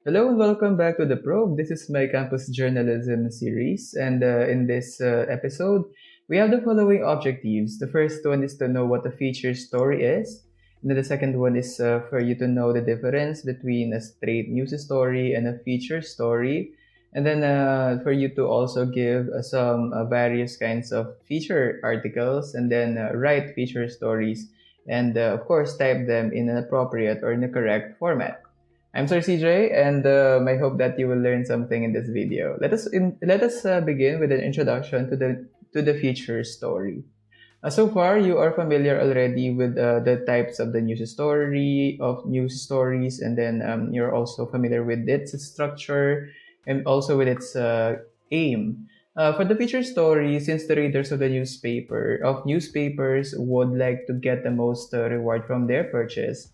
Hello and welcome back to The Probe. This is my campus journalism series, and in this episode, we have the following objectives. The first one is to know what a feature story is, and then the second one is for you to know the difference between a straight news story and a feature story, and then for you to also give some various kinds of feature articles, and then write feature stories, and of course, type them in an appropriate or in the correct format. I'm Sir CJ, and I hope that you will learn something in this video. Let us begin with an introduction to the feature story. So far, you are familiar already with the types of the news stories, and then you're also familiar with its structure and also with its aim. For the feature story, since the readers of the newspapers would like to get the most reward from their purchase,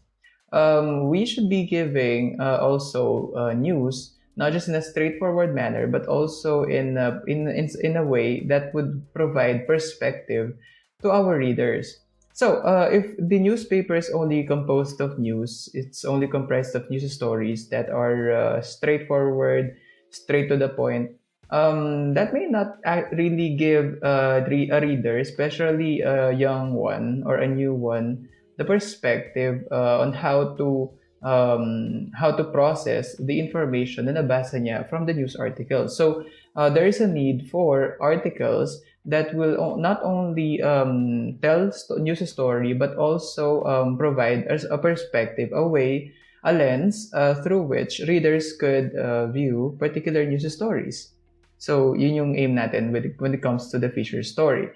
we should be giving also news not just in a straightforward manner, but also in a way that would provide perspective to our readers. So, if the newspaper is only composed of news, it's only comprised of news stories that are straightforward, straight to the point. That may not really give a reader, especially a young one or a new one, the perspective on how to process the information na nabasa niya from the news article. So there is a need for articles that will not only tell news story but also provide as a perspective, a lens through which readers could view particular news stories. So yun yung aim natin when it comes to the feature story.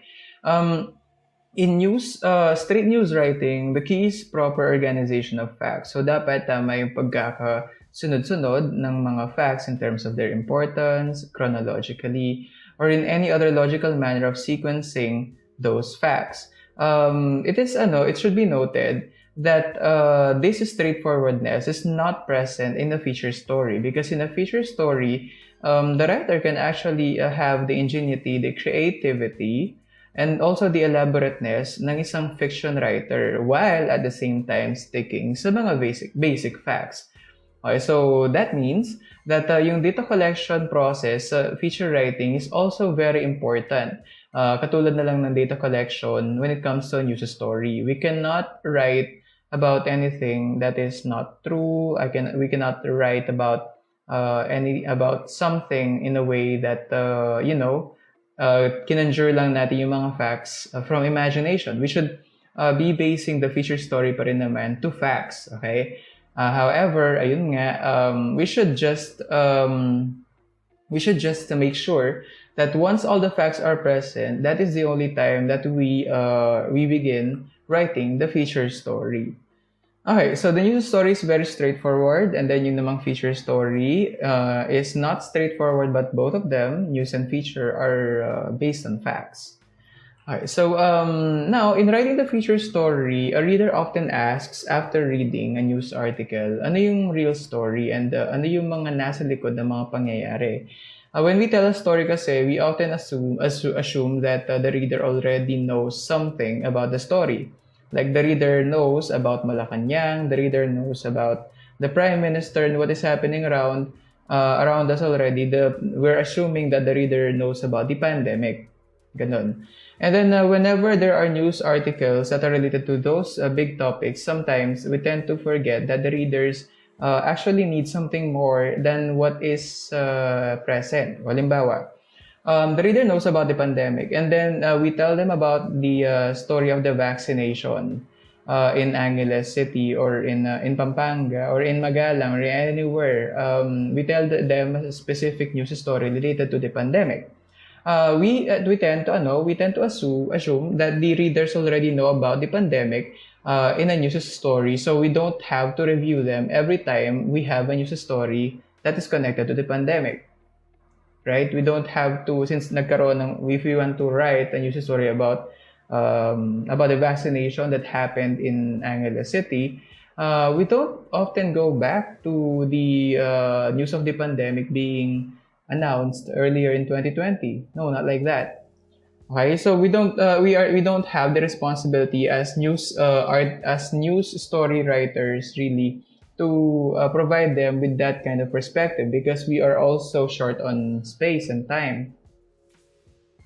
In straight news writing, the key is proper organization of facts. So, dapat tama yung pagkakasunod-sunod ng mga facts in terms of their importance, chronologically, or in any other logical manner of sequencing those facts. It should be noted that this straightforwardness is not present in a feature story, because in a feature story, the writer can actually have the ingenuity, the creativity, and also the elaborateness ng isang fiction writer while at the same time sticking sa mga basic facts. Okay, so that means that yung data collection process sa feature writing is also very important. Katulad na lang ng data collection when it comes to a news story. We cannot write about anything that is not true. We cannot write about about something in a way that kinonjure lang natin yung mga facts from imagination. We should be basing the feature story pa rin naman to facts, okay? However, ayun nga, we should just make sure that once all the facts are present, that is the only time that we begin writing the feature story. Okay, so the news story is very straightforward, and then yung namang feature story is not straightforward, but both of them, news and feature, are based on facts. Okay, so now, in writing the feature story, a reader often asks after reading a news article, ano yung real story and ano yung mga nasa likod ng mga pangyayari. When we tell a story kasi, we often assume that the reader already knows something about the story. Like the reader knows about Malacanang, the reader knows about the Prime Minister and what is happening around us already. We're assuming that the reader knows about the pandemic. Ganon. And then whenever there are news articles that are related to those big topics, sometimes we tend to forget that the readers actually need something more than what is present. Halimbawa, the reader knows about the pandemic, and then we tell them about the story of the vaccination in Angeles City or in Pampanga or in Magalang or anywhere. We tell them a specific news story related to the pandemic. We tend to assume that the readers already know about the pandemic in a news story, so we don't have to review them every time we have a news story that is connected to the pandemic. Right? We don't have to, since nagkaroon ng, if we want to write a news story about the vaccination that happened in Angeles City, we don't often go back to the news of the pandemic being announced earlier in 2020. No, not like that. Okay, so we don't have the responsibility as news story writers really to provide them with that kind of perspective because we are also short on space and time.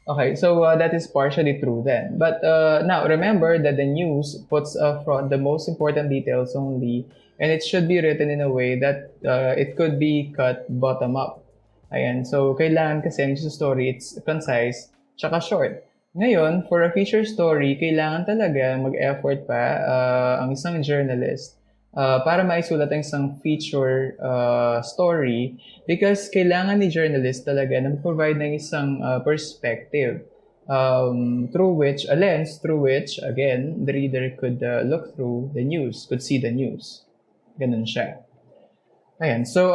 Okay, so that is partially true then. But now remember that the news puts front the most important details only, and it should be written in a way that it could be cut bottom up. Ayan, so kailangan kasi ang news story, it's concise, tsaka short. Ngayon, for a feature story, kailangan talaga mag-effort pa ang isang journalist para maisulat ang isang feature story because kailangan ni journalist talaga na provide ng isang perspective through which, a lens through which, again, the reader could look through the news, could see the news. Ganun siya. Ayan. So,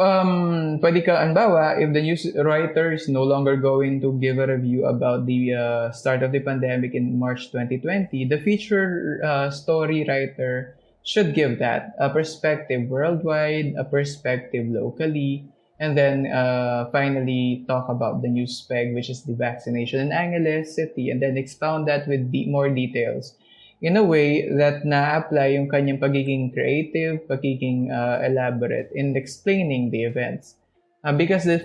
pwede ka, anbawa, if the news writer is no longer going to give a review about the start of the pandemic in March 2020, the feature story writer should give that a perspective worldwide, a perspective locally, and then finally talk about the news peg, which is the vaccination in Angeles City, and then expound that with more details in a way that na-apply yung kanyang pagiging creative, pagiging elaborate in explaining the events. Because in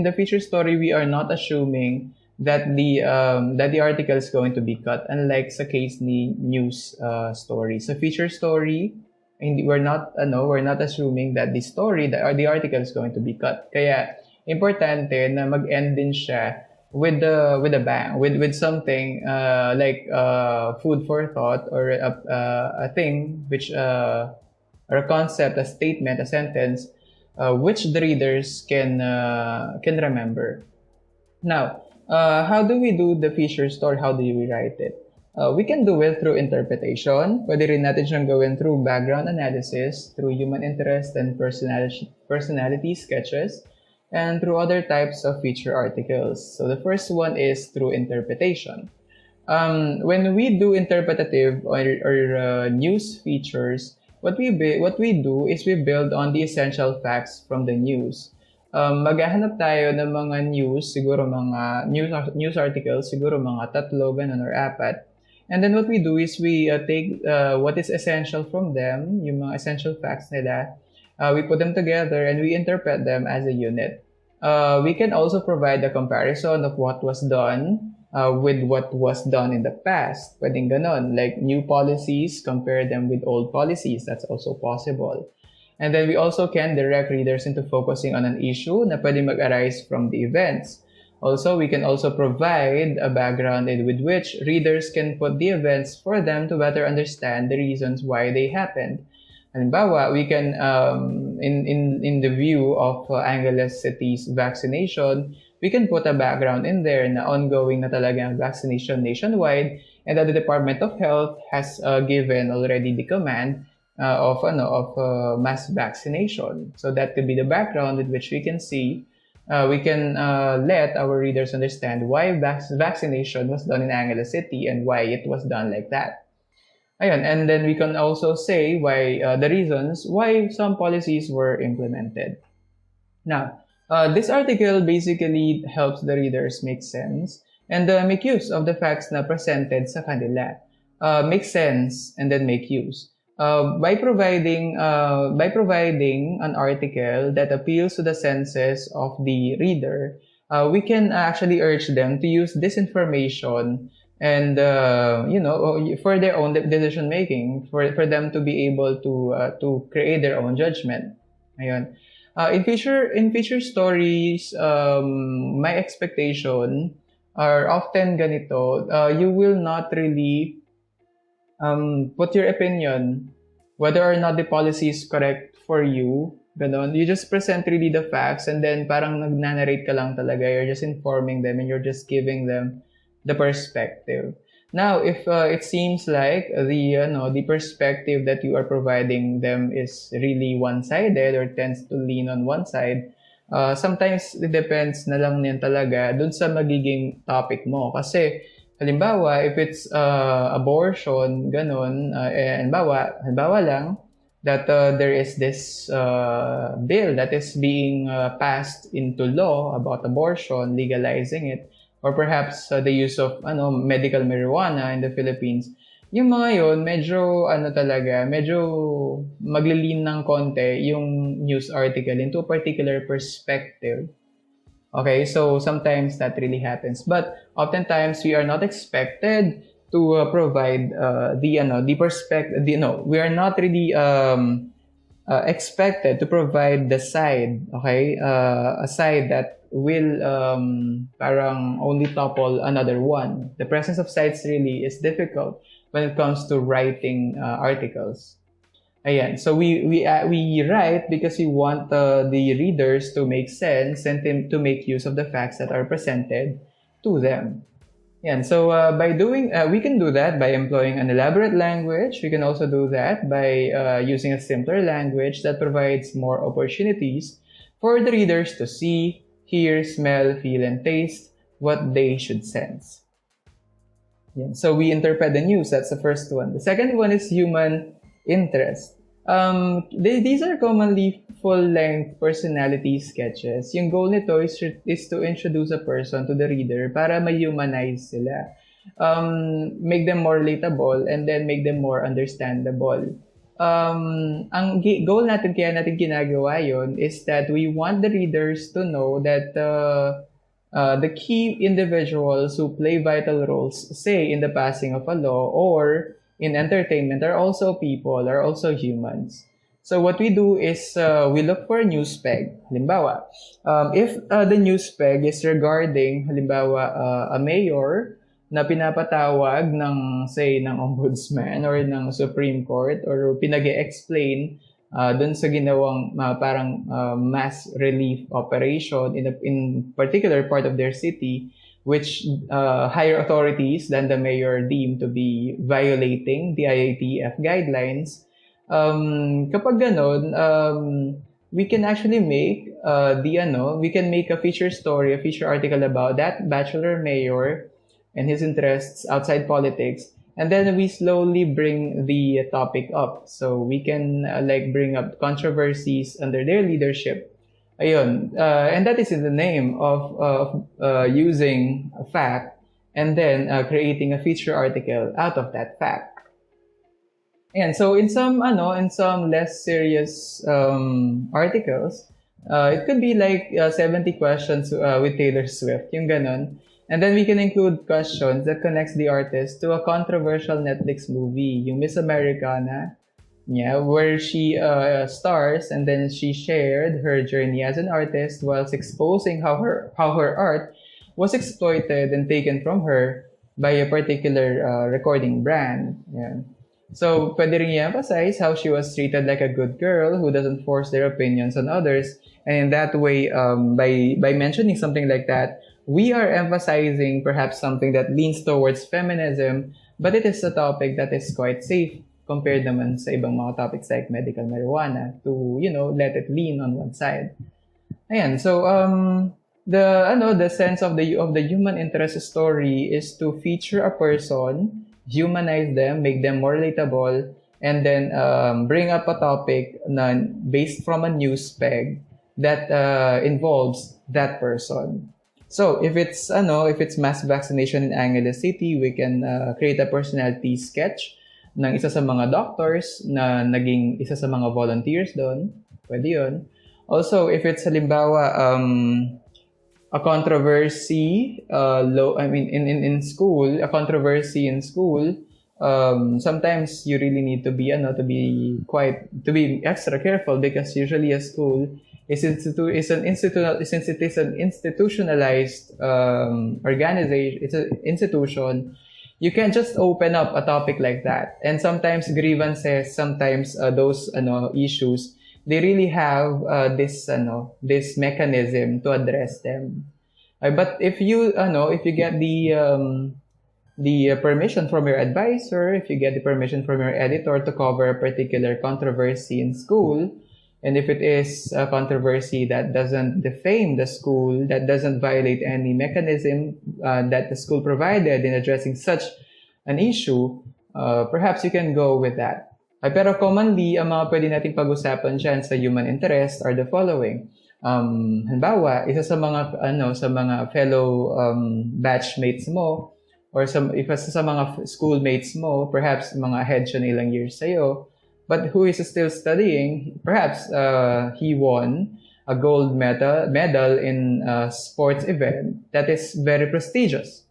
the feature story, we are not assuming that the article is going to be cut, unlike sa case ni news story. Sa feature story, we're not assuming that the story or the article is going to be cut. Kaya importante na mag-end din siya with a bang, with something like food for thought or a thing which or a concept, a statement, a sentence which the readers can remember. Now, how do we do the feature story? How do we write it? We can do it through interpretation. Pwede rin natin siyang gawin through background analysis, through human interest and personality sketches, and through other types of feature articles. So the first one is through interpretation. When we do interpretative or news features, what we do is we build on the essential facts from the news. Maghahanap tayo ng mga news, siguro mga news articles, siguro mga 3, ganun, or 4. And then what we do is we take what is essential from them, yung mga essential facts nila, we put them together and we interpret them as a unit. We can also provide a comparison of what was done with what was done in the past. Pwedeng ganon, like new policies, compare them with old policies. That's also possible. And then we also can direct readers into focusing on an issue na pwede mag-arise from the events. Also, we can also provide a background with which readers can put the events for them to better understand the reasons why they happened. Halimbawa, we can, in the view of Angeles City's vaccination, we can put a background in there na ongoing na talaga ang vaccination nationwide and that the Department of Health has given already the command of mass vaccination. So that could be the background with which we can see, we can let our readers understand why vaccination was done in Angeles City and why it was done like that. Ayun, and then we can also say why the reasons why some policies were implemented. Now, this article basically helps the readers make sense and make use of the facts na presented sa kanila. Make sense and then make use. By providing an article that appeals to the senses of the reader, we can actually urge them to use this information and for their own decision making, for them to be able to create their own judgment. Ayun. In feature stories, my expectation are often ganito. You will not really put your opinion whether or not the policy is correct for you. Ganon. You just present really the facts and then parang nag-narrate ka lang talaga. You're just informing them and you're just giving them the perspective. Now, if it seems like the perspective that you are providing them is really one-sided or tends to lean on one side, sometimes it depends na lang yan talaga dun sa magiging topic mo. Kasi, halimbawa, if it's abortion, ganon, halimbawa lang, that there is this bill that is being passed into law about abortion, legalizing it, or perhaps the use of medical marijuana in the Philippines, Yung mga yun, medyo ano talaga, medyo maglilin ng konti yung news article into a particular perspective. Okay, so sometimes that really happens, but oftentimes we are not expected to provide the perspective. We are not really expected to provide the side, okay, a side that will parang only topple another one. The presence of sides really is difficult when it comes to writing articles. Ayan. So we write because we want the readers to make sense and to make use of the facts that are presented to them. Yan. So by doing, we can do that by employing an elaborate language. We can also do that by using a simpler language that provides more opportunities for the readers to see, hear, smell, feel, and taste what they should sense. Yan. So we interpret the news. That's the first one. The second one is human interest. These are commonly full-length personality sketches. Yung goal nito is to introduce a person to the reader para ma-humanize sila. Make them more relatable and then make them more understandable. Ang goal natin, kaya natin ginagawa yon, is that we want the readers to know that the key individuals who play vital roles, say in the passing of a law or in entertainment, are also people, are also humans. So what we do is we look for a news peg. Halimbawa, if the news peg is regarding, halimbawa, a mayor na pinapatawag ng, say, ng ombudsman or ng Supreme Court or pinag-e-explain dun sa ginawang parang mass relief operation in particular part of their city, which higher authorities than the mayor deem to be violating the IATF guidelines. Kapag ganon, we can actually make we can make a feature story, a feature article about that bachelor mayor and his interests outside politics, and then we slowly bring the topic up. So we can bring up controversies under their leadership. Ayun. And that is in the name of using a fact and then creating a feature article out of that fact. And so in some less serious articles, it could be like 70 questions with Taylor Swift, yung ganon. And then we can include questions that connects the artist to a controversial Netflix movie, yung Miss Americana. Yeah, where she stars, and then she shared her journey as an artist whilst exposing how her art was exploited and taken from her by a particular recording brand. Yeah. So, pwede rin i-emphasize how she was treated like a good girl who doesn't force their opinions on others. And in that way, by mentioning something like that, we are emphasizing perhaps something that leans towards feminism, but it is a topic that is quite safe compared naman sa ibang mga topics like medical marijuana to, let it lean on one side. Ayan, so the sense of the human interest story is to feature a person, humanize them, make them more relatable, and then bring up a topic na based from a news peg that involves that person. So if it's mass vaccination in Angeles City, we can create a personality sketch ng isa sa mga doctors na naging isa sa mga volunteers doon. Pwede yun. Also, if it's halimbawa a controversy in school, a controversy in school, sometimes you really need to be extra careful because usually a school is an institutionalized organization. It's an institution. You can't just open up a topic like that. And sometimes grievances, sometimes those issues, they really have this mechanism to address them. But if you get the permission from your advisor, if you get the permission from your editor to cover a particular controversy in school, and if it is a controversy that doesn't defame the school, that doesn't violate any mechanism that the school provided in addressing such an issue, perhaps you can go with that. Pero commonly, ang mga pwede nating pag-usapan dyan sa human interest are the following. Halimbawa, isa sa mga fellow batchmates mo or if sa mga schoolmates mo, perhaps mga ahead siya ng ilang years sa'yo, but who is still studying, perhaps he won a gold medal in a sports event that is very prestigious.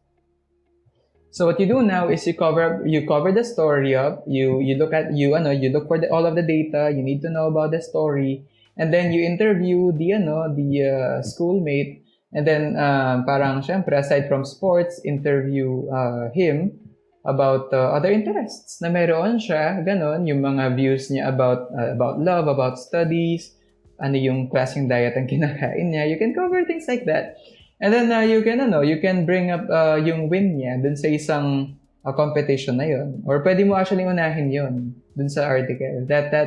So what you do now is you cover the story up. You look at you look for all of the data you need to know about the story, and then you interview the schoolmate, and then parang syempre aside from sports, interview him about other interests na meron siya, ganon, yung mga views niya about love, about studies, ano yung klaseng diet ang kinakain niya. You can cover things like that. And then you can bring up yung win niya dun sa isang competition na yun. Or pwede mo actually unahin yun dun sa article. That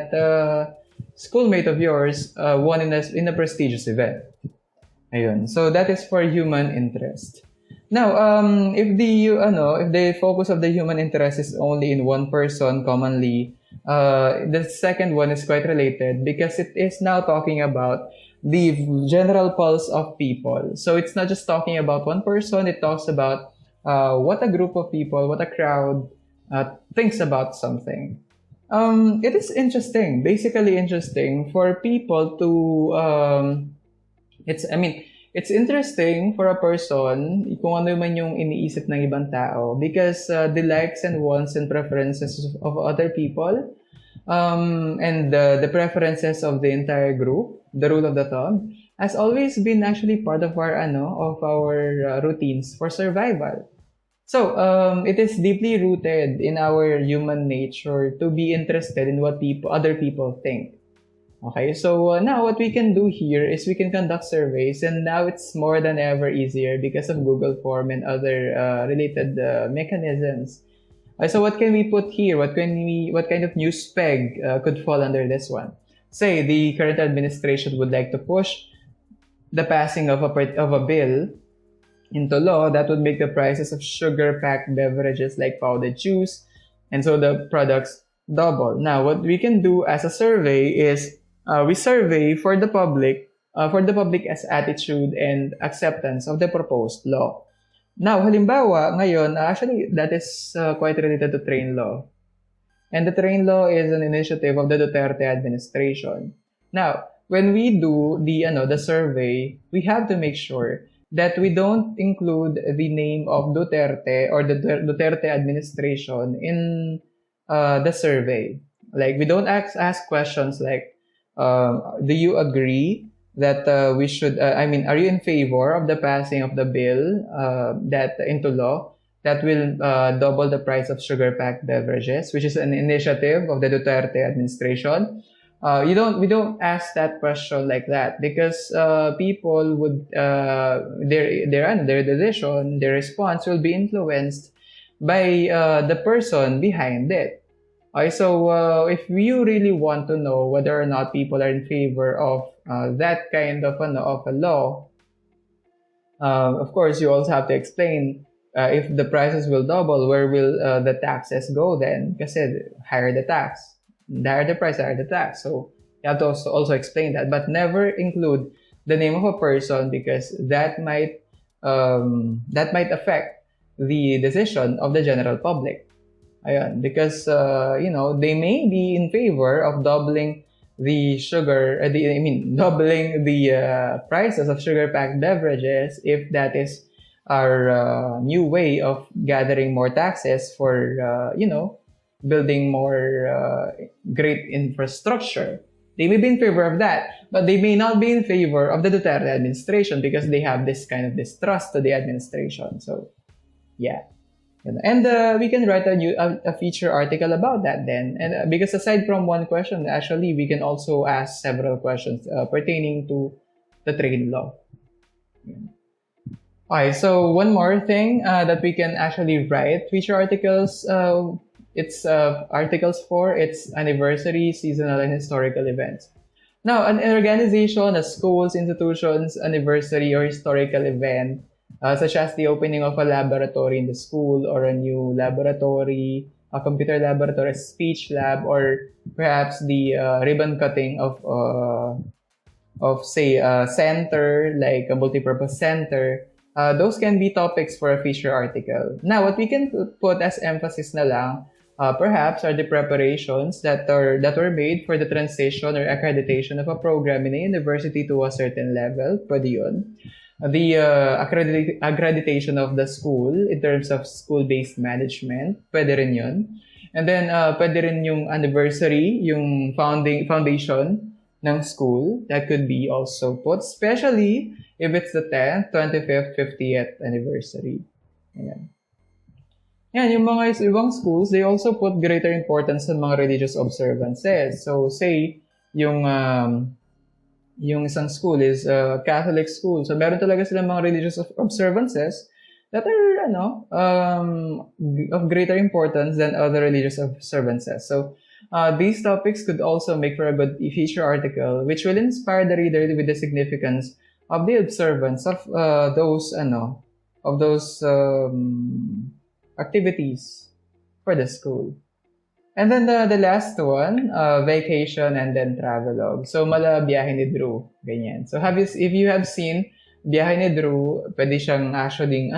schoolmate of yours won in a prestigious event. Ayun. So that is for human interest. Now, if the focus of the human interest is only in one person commonly, the second one is quite related because it is now talking about the general pulse of people. So it's not just talking about one person, it talks about what a group of people, what a crowd thinks about something. It is interesting, basically interesting for people to, it's interesting for a person kung ano man yung iniisip ng ibang tao because the likes and wants and preferences of other people and the preferences of the entire group, the rule of the thumb, has always been actually part of our routines for survival. So it is deeply rooted in our human nature to be interested in what other people think. Okay, so now what we can do here is we can conduct surveys, and now it's more than ever easier because of Google Form and other related mechanisms. So what can we put here? What kind of news peg could fall under this one? Say the current administration would like to push the passing of a bill into law that would make the prices of sugar-packed beverages like powdered juice and soda products double. Now, what we can do as a survey is we survey for the public's attitude and acceptance of the proposed law. Now, halimbawa, ngayon, actually, that is quite related to train law. And the train law is an initiative of the Duterte administration. Now, when we do the survey, we have to make sure that we don't include the name of Duterte or the Duterte administration in the survey. Like, we don't ask questions like, do you agree that we should, are you in favor of the passing of the bill that into law that will double the price of sugar-packed beverages, which is an initiative of the Duterte administration? We don't ask that question like that because people would their decision, their response will be influenced by the person behind it. Okay, so if you really want to know whether or not people are in favor of that kind of a law, of course you also have to explain if the prices will double, where will the taxes go then? Kasi higher the tax, the higher the price, higher the tax. So you have to also explain that, but never include the name of a person because that might affect the decision of the general public. Ayan, because they may be in favor of doubling the doubling the prices of sugar-packed beverages if that is our new way of gathering more taxes for building more great infrastructure. They may be in favor of that, but they may not be in favor of the Duterte administration because they have this kind of distrust to the administration. So, yeah. And we can write a feature article about that then. And because aside from one question, actually, we can also ask several questions pertaining to the trade law. Yeah. Okay, so one more thing that we can actually write feature articles. It's articles for its anniversary, seasonal, and historical events. Now, an organization, a school's institution's anniversary or historical event, such as the opening of a laboratory in the school or a new laboratory, a computer laboratory, a speech lab, or perhaps the ribbon cutting of say a center like a multipurpose center. those can be topics for a feature article. Now, what we can put as emphasis na lang, perhaps, are the preparations that were made for the transition or accreditation of a program in a university to a certain level. Pwede yun. The accreditation of the school in terms of school-based management. Pwede rin yun. And then, pwede rin yung anniversary, yung foundation ng school. That could be also put, especially if it's the 10th, 25th, 50th anniversary. Ayan. Yan, yung mga ibang schools, they also put greater importance sa mga religious observances. So, say, yung isang school is a Catholic school. So, meron talaga silang mga religious observances that are, of greater importance than other religious observances. So, these topics could also make for a good feature article, which will inspire the reader with the significance of the observance of those activities for the school. And then the last one, vacation and then travelogue. So, mala biyahe ni Drew. Ganyan. So, if you have seen biyahe ni Drew, pwede siyang actually,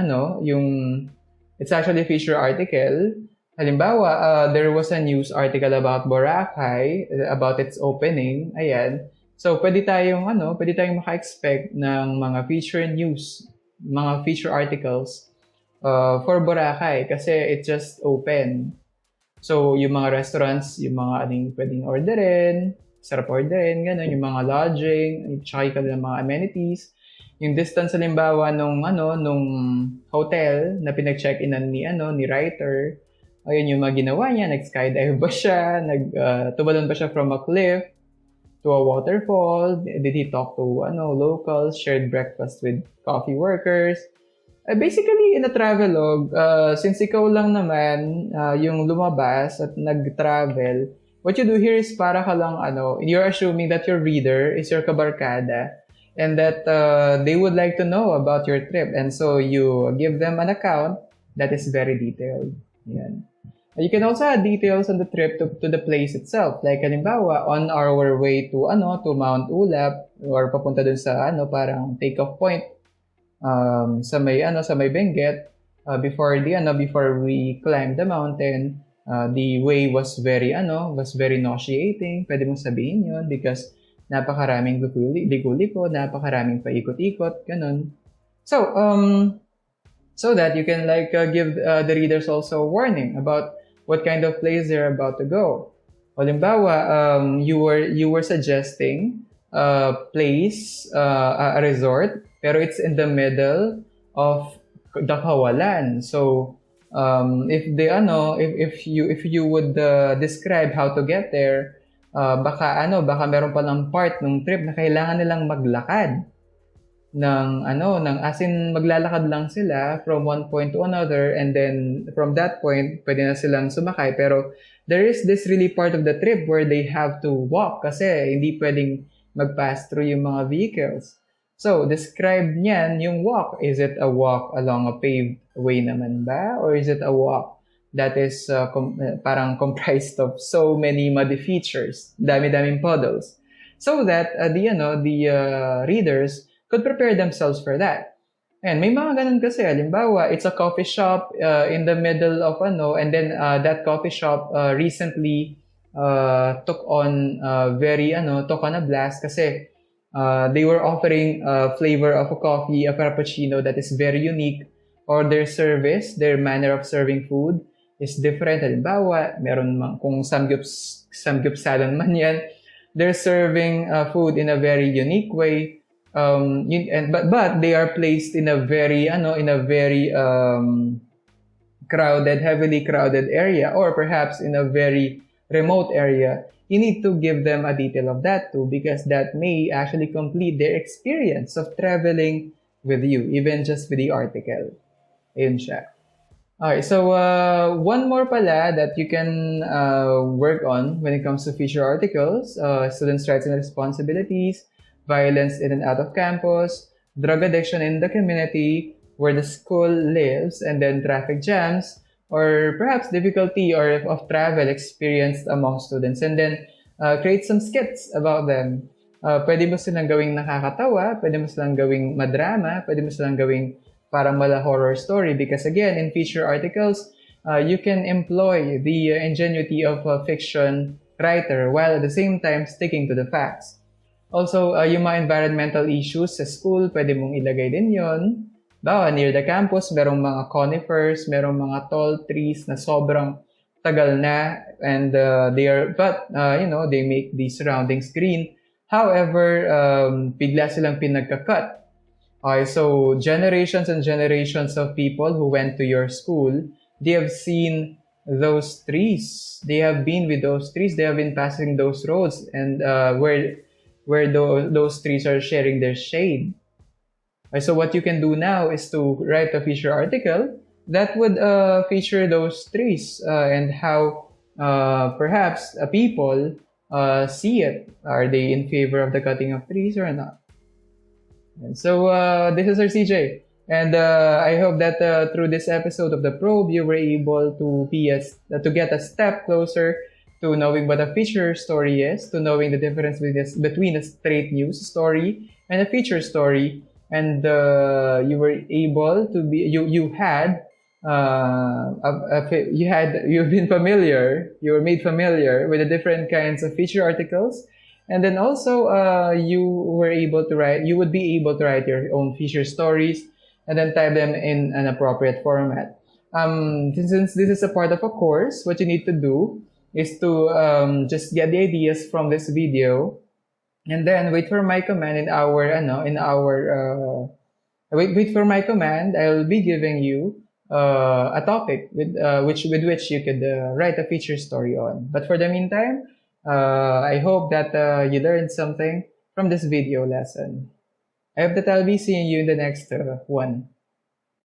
it's actually a feature article. Halimbawa, there was a news article about Boracay, about its opening. Ayan. So, pwede tayong maka-expect ng mga feature news, mga feature articles for Boracay kasi it just opened. So, yung mga restaurants, yung mga pwedeng orderin, sarap orderin, gano'n, yung mga lodging, tsaka yung mga amenities. Yung distance, halimbawa, nung hotel na pinag-check-inan ni writer, ayun yung mga ginawa niya, nag-skydive ba siya, tumalon ba siya from a cliff to a waterfall, did he talk to locals, shared breakfast with coffee workers. Basically, in a travelogue, since ikaw lang naman yung lumabas at nag-travel, what you do here is para ka lang, you're assuming that your reader is your kabarkada and that they would like to know about your trip. And so you give them an account that is very detailed. Yan. You can also add details on the trip to the place itself. Like, halimbawa, on our way to Mount Ulap or papunta dun sa parang take-off point sa may Benguet, before we climbed the mountain, the way was very nauseating. Pwede mong sabihin yun because napakaraming ligo-liko, napakaraming paikot-ikot, ganun. So that you can give the readers also a warning about what kind of place they're about to go. Halimbawa, you were suggesting a place, a resort, pero it's in the middle of the kawalan. So, if you would describe how to get there, baka meron palang part ng trip na kailangan nilang maglakad as in maglalakad lang sila from one point to another, and then from that point pwede na silang sumakay, pero there is this really part of the trip where they have to walk kasi hindi pwedeng mag-pass through yung mga vehicles. So, describe niyan yung walk. Is it a walk along a paved way naman ba? Or is it a walk that is parang comprised of so many muddy features, dami-daming puddles? So that the readers could prepare themselves for that. And may mga ganun kasi, halimbawa, it's a coffee shop in the middle of and then that coffee shop recently took on a blast kasi they were offering a flavor of a coffee, a frappuccino that is very unique, or their manner of serving food is different. Halimbawa, meron kung samgyupsalan man yan, they're serving food in a very unique way. But they are placed in a very heavily crowded area, or perhaps in a very remote area. You need to give them a detail of that too, because that may actually complete their experience of traveling with you, even just with the article. Ayun siya. Okay, so one more pala that you can work on when it comes to feature articles, students' rights and responsibilities, violence in and out of campus, drug addiction in the community where the school lives, and then traffic jams, or perhaps difficulty of travel experienced among students, and then create some skits about them. Pwede mo silang gawing nakakatawa, pwede mo silang gawing madrama, pwede mo silang gawing para mala horror story because again, in feature articles, you can employ the ingenuity of a fiction writer while at the same time sticking to the facts. Also, yung mga environmental issues sa school, pwede mong ilagay din yon. Bawa, near the campus, merong mga conifers, merong mga tall trees na sobrang tagal na and they make the surroundings green. However, bigla silang pinagka-cut. Okay, so generations and generations of people who went to your school, they have seen those trees. They have been with those trees. They have been passing those roads and those trees are sharing their shade. So what you can do now is to write a feature article that would feature those trees and how perhaps people see it. Are they in favor of the cutting of trees or not? And so this is our CJ. And I hope that through this episode of the probe, you were able to get a step closer to knowing what a feature story is, to knowing the difference between a straight news story and a feature story, and you were able to be you were made familiar with the different kinds of feature articles, and then also you would be able to write your own feature stories and then type them in an appropriate format. Since this is a part of a course, what you need to do is to just get the ideas from this video and then wait for my command wait for my command. I'll be giving you a topic with which you could write a feature story on. But for the meantime, I hope that you learned something from this video lesson. I hope that I'll be seeing you in the next one.